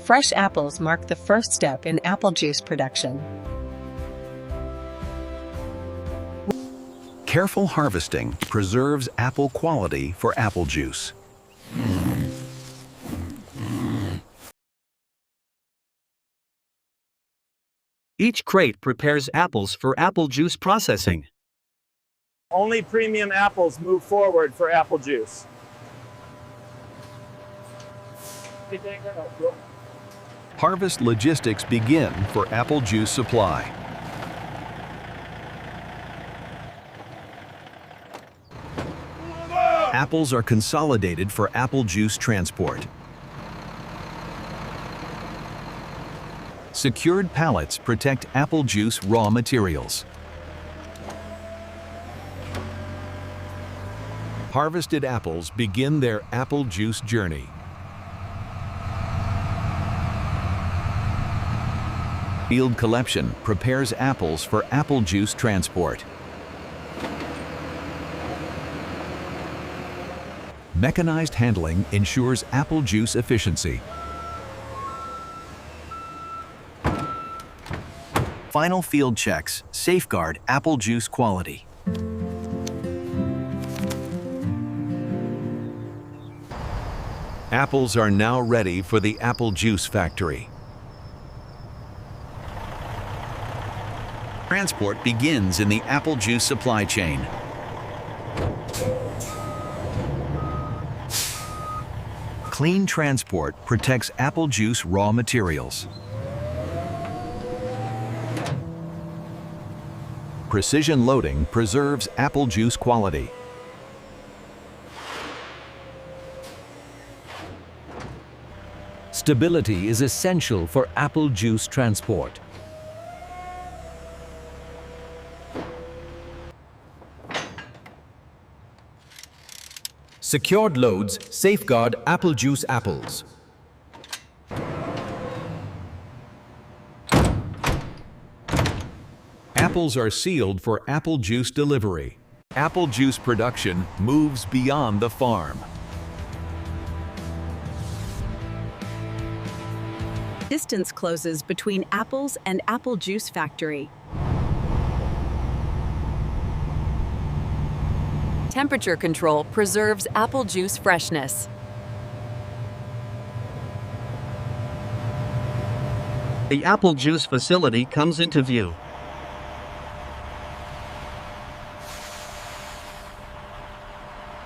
Fresh apples mark the first step in apple juice production. Careful harvesting preserves apple quality for apple juice. Each crate prepares apples for apple juice processing. Only premium apples move forward for apple juice. Harvest logistics begin for apple juice supply. Apples are consolidated for apple juice transport. Secured pallets protect apple juice raw materials. Harvested apples begin their apple juice journey. Field collection prepares apples for apple juice transport. Mechanized handling ensures apple juice efficiency. Final field checks safeguard apple juice quality. Apples are now ready for the apple juice factory. Transport begins in the apple juice supply chain. Clean transport protects apple juice raw materials. Precision loading preserves apple juice quality. Stability is essential for apple juice transport. Secured loads safeguard apple juice apples. Apples are sealed for apple juice delivery. Apple juice production moves beyond the farm. Distance closes between apples and apple juice factory. Temperature control preserves apple juice freshness. The apple juice facility comes into view.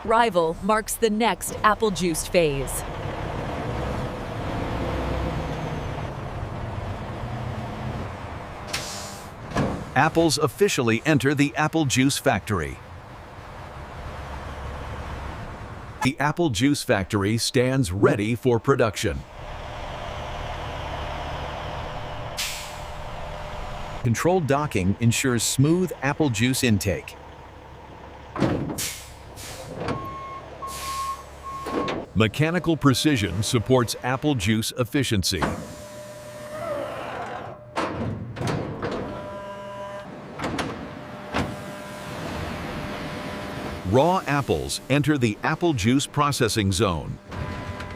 Arrival marks the next apple juice phase. Apples officially enter the apple juice factory. The apple juice factory stands ready for production. Controlled docking ensures smooth apple juice intake. Mechanical precision supports apple juice efficiency. Raw apples enter the apple juice processing zone.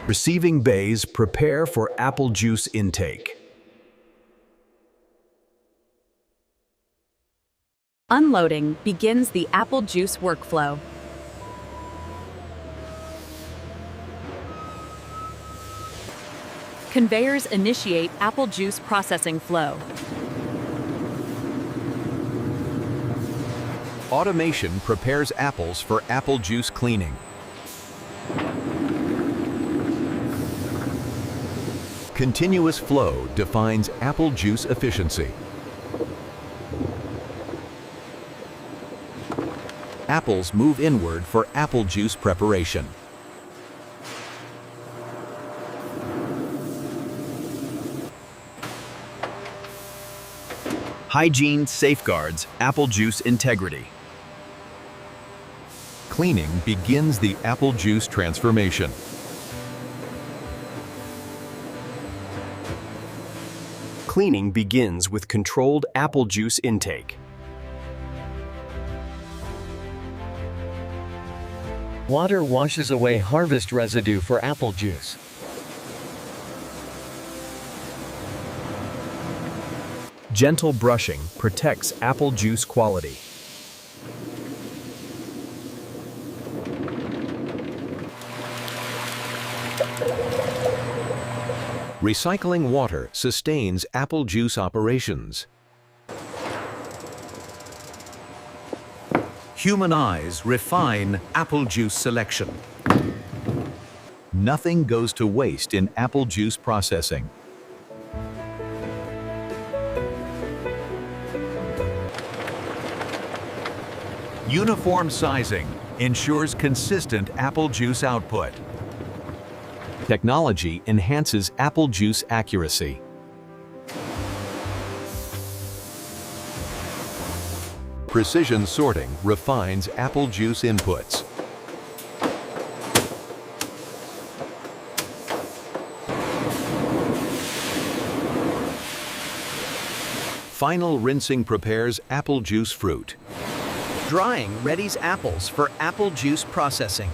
Receiving bays prepare for apple juice intake. Unloading begins the apple juice workflow. Conveyors initiate apple juice processing flow. Automation prepares apples for apple juice cleaning. Continuous flow defines apple juice efficiency. Apples move inward for apple juice preparation. Hygiene safeguards apple juice integrity. Cleaning begins the apple juice transformation. Cleaning begins with controlled apple juice intake. Water washes away harvest residue for apple juice. Gentle brushing protects apple juice quality. Recycling water sustains apple juice operations. Human eyes refine apple juice selection. Nothing goes to waste in apple juice processing. Uniform sizing ensures consistent apple juice output. Technology enhances apple juice accuracy. Precision sorting refines apple juice inputs. Final rinsing prepares apple juice fruit. Drying readies apples for apple juice processing.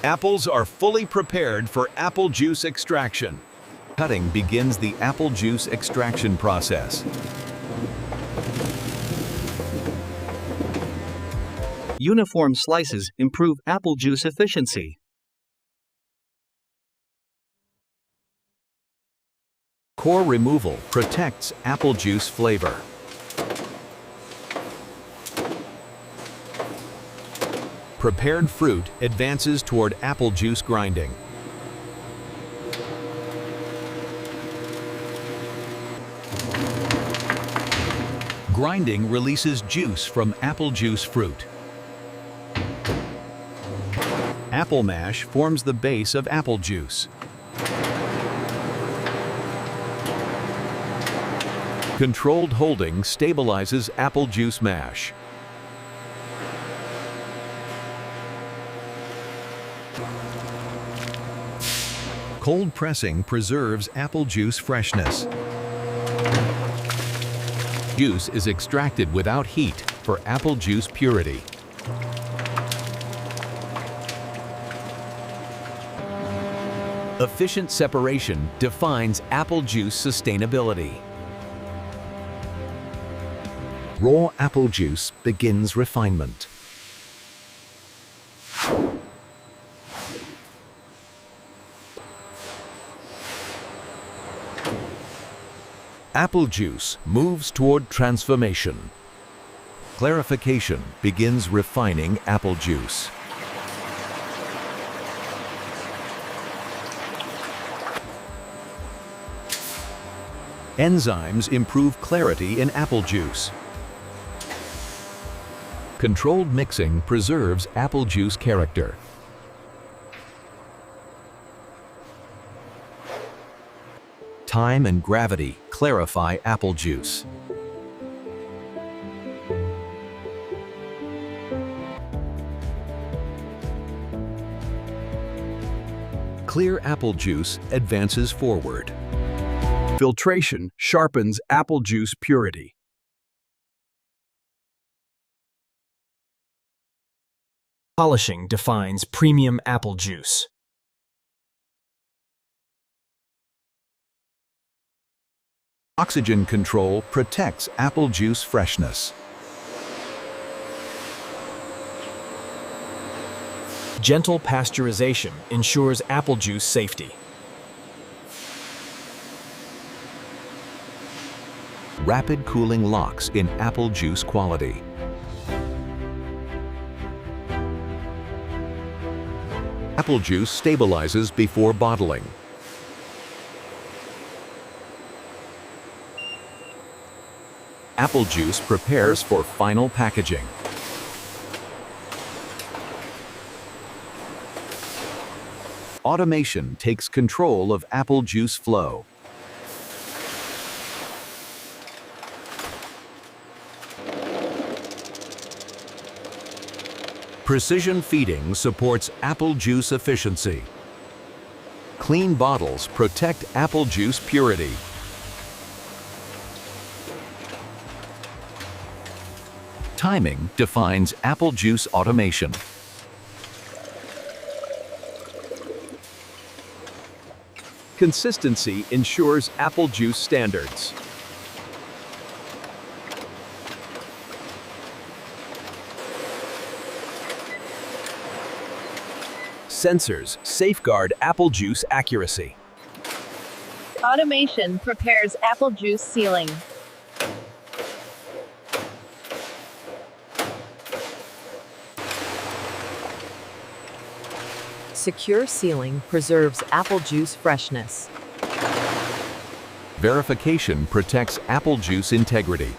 Apples are fully prepared for apple juice extraction. Cutting begins the apple juice extraction process. Uniform slices improve apple juice efficiency. Core removal protects apple juice flavor. Prepared fruit advances toward apple juice grinding. Grinding releases juice from apple juice fruit. Apple mash forms the base of apple juice. Controlled holding stabilizes apple juice mash. Cold pressing preserves apple juice freshness. Juice is extracted without heat for apple juice purity. Efficient separation defines apple juice sustainability. Raw apple juice begins refinement. Apple juice moves toward transformation. Clarification begins refining apple juice. Enzymes improve clarity in apple juice. Controlled mixing preserves apple juice character. Time and gravity clarify apple juice. Clear apple juice advances forward. Filtration sharpens apple juice purity. Polishing defines premium apple juice. Oxygen control protects apple juice freshness. Gentle pasteurization ensures apple juice safety. Rapid cooling locks in apple juice quality. Apple juice stabilizes before bottling. Apple juice prepares for final packaging. Automation takes control of apple juice flow. Precision feeding supports apple juice efficiency. Clean bottles protect apple juice purity. Timing defines apple juice automation. Consistency ensures apple juice standards. Sensors safeguard apple juice accuracy. Automation prepares apple juice sealing. Secure sealing preserves apple juice freshness. Verification protects apple juice integrity.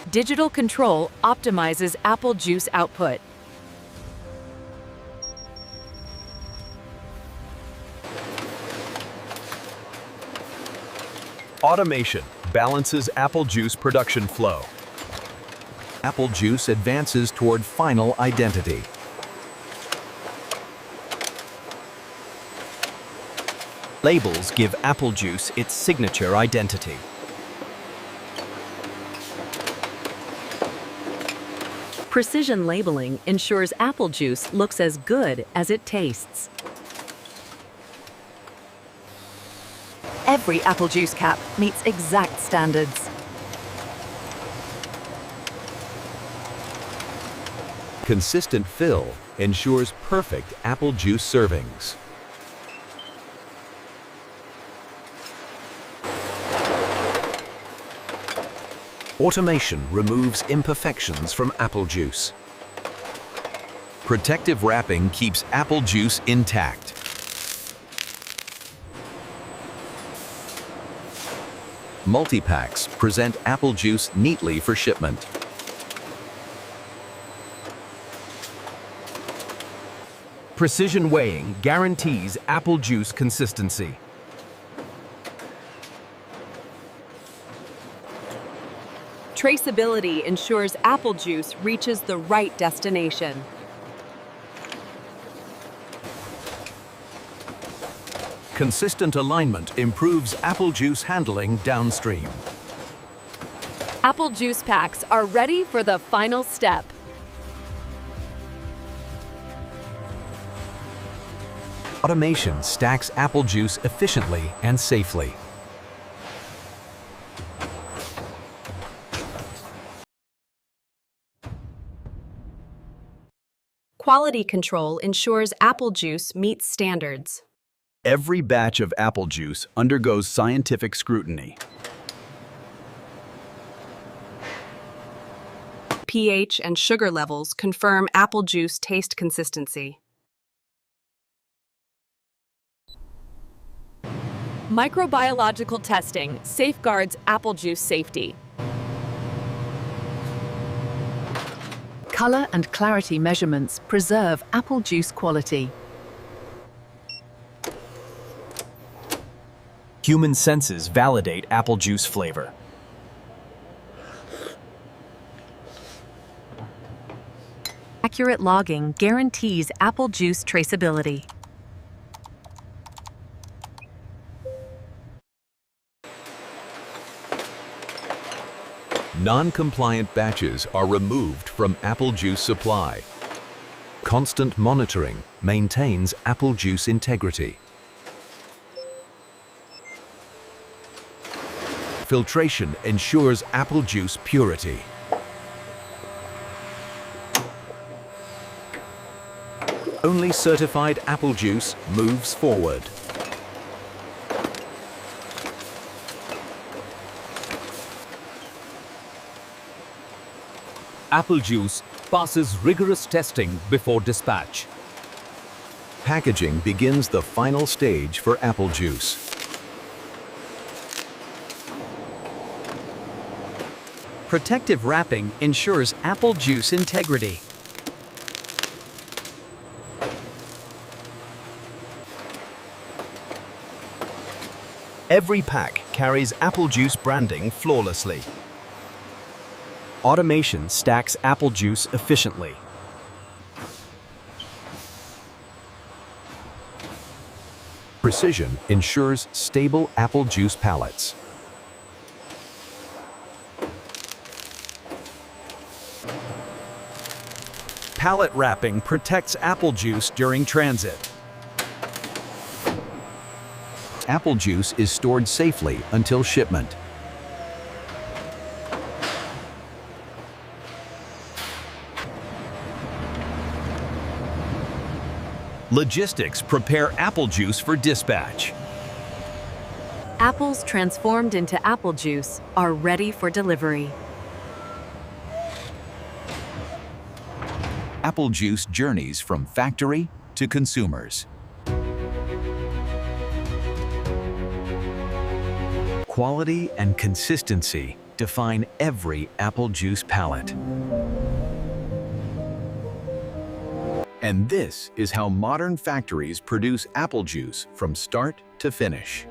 Digital control optimizes apple juice output. Automation balances apple juice production flow. Apple juice advances toward final identity. Labels give apple juice its signature identity. Precision labeling ensures apple juice looks as good as it tastes. Every apple juice cap meets exact standards. Consistent fill ensures perfect apple juice servings. Automation removes imperfections from apple juice. Protective wrapping keeps apple juice intact. Multi-packs present apple juice neatly for shipment. Precision weighing guarantees apple juice consistency. Traceability ensures apple juice reaches the right destination. Consistent alignment improves apple juice handling downstream. Apple juice packs are ready for the final step. Automation stacks apple juice efficiently and safely. Quality control ensures apple juice meets standards. Every batch of apple juice undergoes scientific scrutiny. pH and sugar levels confirm apple juice taste consistency. Microbiological testing safeguards apple juice safety. Color and clarity measurements preserve apple juice quality. Human senses validate apple juice flavor. Accurate logging guarantees apple juice traceability. Non-compliant batches are removed from apple juice supply. Constant monitoring maintains apple juice integrity. Filtration ensures apple juice purity. Only certified apple juice moves forward. Apple juice passes rigorous testing before dispatch. Packaging begins the final stage for apple juice. Protective wrapping ensures apple juice integrity. Every pack carries apple juice branding flawlessly. Automation stacks apple juice efficiently. Precision ensures stable apple juice pallets. Pallet wrapping protects apple juice during transit. Apple juice is stored safely until shipment. Logistics prepare apple juice for dispatch. Apples transformed into apple juice are ready for delivery. Apple juice journeys from factory to consumers. Quality and consistency define every apple juice pallet. And this is how modern factories produce apple juice from start to finish.